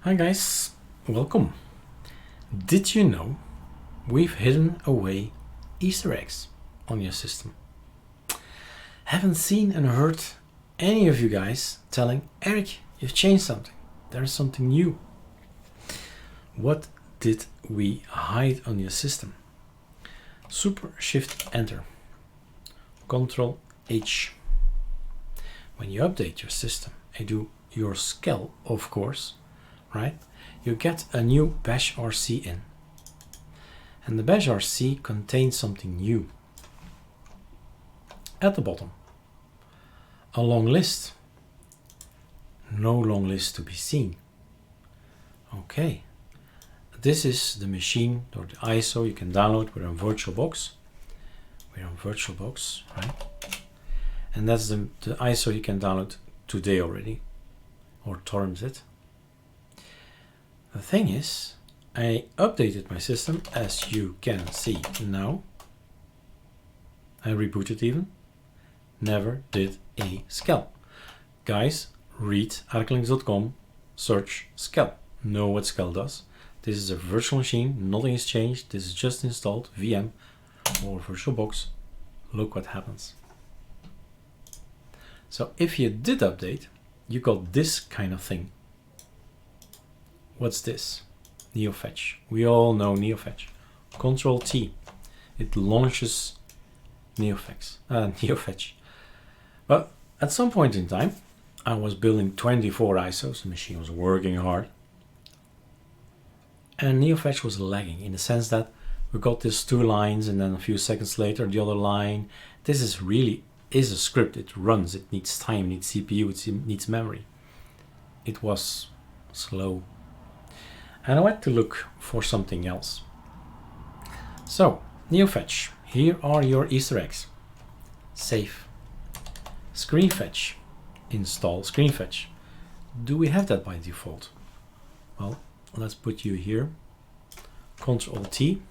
Hi guys, welcome. Did you know we've hidden away Easter eggs on your system? Haven't seen and heard any of you guys telling Eric, you've changed something. There is something new. What did we hide on your system? Super Shift Enter, Control H. When you update your system and do your Scalp, of course, right? You get a new bash RC in. And the bash RC contains something new. At the bottom, a long list. No long list to be seen. Okay. This is the machine or the ISO you can download with a VirtualBox. We're on VirtualBox, right? And that's the ISO you can download today already, or torrent it. The thing is, I updated my system, as you can see now. I rebooted even. Never did a Scalp. Guys, read ArcoLinux.com, search Scalp. Know what Scalp does. This is a virtual machine, nothing is changed. This is just installed VM or VirtualBox. Look what happens. So if you did update, you got this kind of thing. What's this? Neofetch. We all know Neofetch. Control T. It launches Neofetch. But at some point in time, I was building 24 ISOs. The machine was working hard. And Neofetch was lagging in the sense that we got these two lines and then a few seconds later the other line. This is a script. It runs. It needs time, it needs CPU, it needs memory. It was slow. And I went to look for something else. So, Neofetch, here are your Easter eggs. Save. Screenfetch. Install Screenfetch. Do we have that by default? Well, let's put you here. Control T.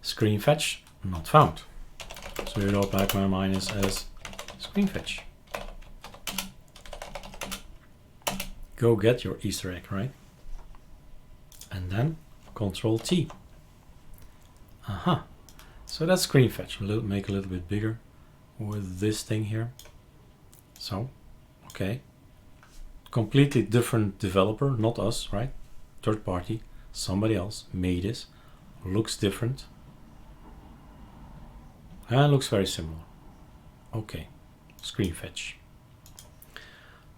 Screenfetch, not found. So you know back my minus as Screenfetch. Go get your Easter egg, right? And then Control T. Aha. So that's Screenfetch. Make a little bit bigger with this thing here. So, okay. Completely different developer, not us, right? Third party, somebody else made this. Looks different. And looks very similar. Okay. Screenfetch.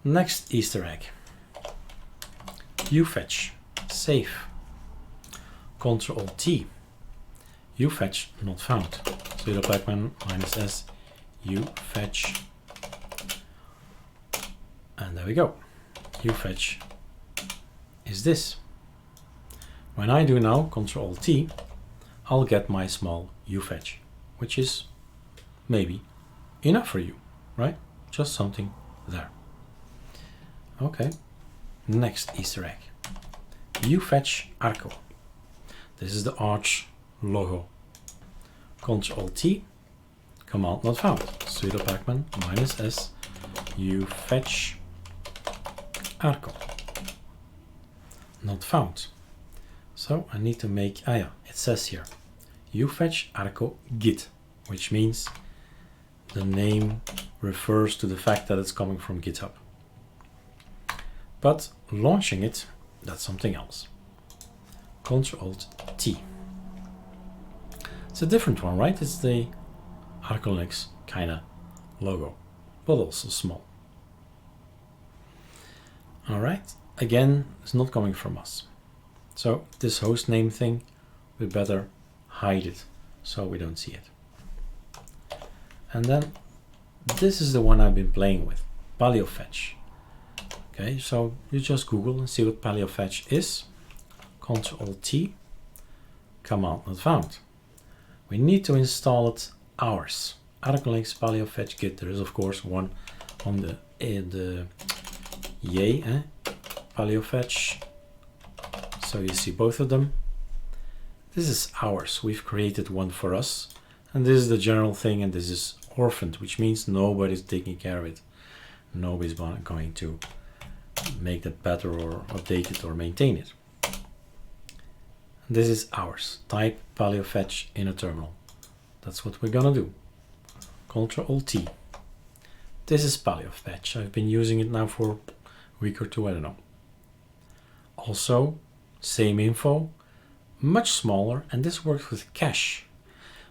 Next Easter egg. Youfetch. Save. Control T. Youfetch not found. So you like minus S. Youfetch. And there we go. Youfetch is this. When I do now Control T, I'll get my small Youfetch, which is maybe enough for you, right? Just something there. Okay. Next Easter egg. ufetch-arco. This is the Arch logo. Control T, command not found. Sudo pacman minus S, ufetch-arco. Not found. So I need to make, it says here, ufetch-arco git, which means the name refers to the fact that it's coming from GitHub. But launching it, that's something else. Control T. It's a different one, right? It's the ArcoLinux kind of logo, but also small. All right. Again, it's not coming from us. So this host name thing, we better hide it so we don't see it. And then this is the one I've been playing with, PaleoFetch. Okay, so you just Google and see what PaleoFetch is. Control T, command not found. We need to install it ours. ArcoLinux PaleoFetch Git. There is of course one on the PaleoFetch. So you see both of them. This is ours. We've created one for us, and this is the general thing, and this is orphaned, which means nobody's taking care of it. Nobody's going to make that better or update it or maintain it. This is ours. Type paleofetch in a terminal. That's what we're gonna do. Ctrl-T. This is paleofetch. I've been using it now for a week or two, I don't know. Also, same info, much smaller, and this works with cache,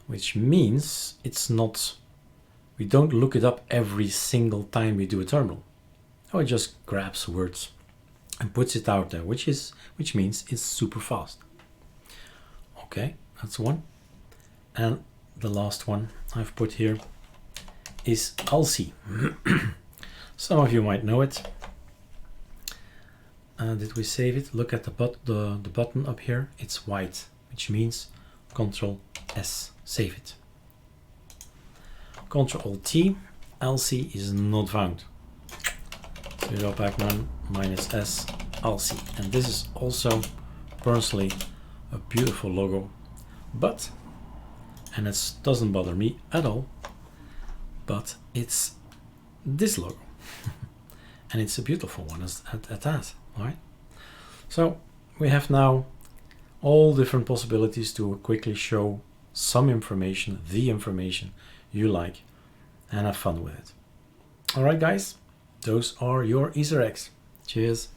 which means it's not, we don't look it up every single time we do a terminal. Oh, it just grabs words and puts it out there, which means it's super fast. Okay, that's one. And the last one I've put here is ALSI. Some of you might know it. Did we save it? Look at the button up here. It's white, which means Ctrl-S, save it. Ctrl-T, ALSI is not found. Sudo pacman -s ALSI. And this is also personally a beautiful logo, but, and it doesn't bother me at all, but it's this logo. And it's a beautiful one at that, right? So we have now all different possibilities to quickly show some information, the information you like, and have fun with it. All right, guys, those are your Easter eggs. Cheers.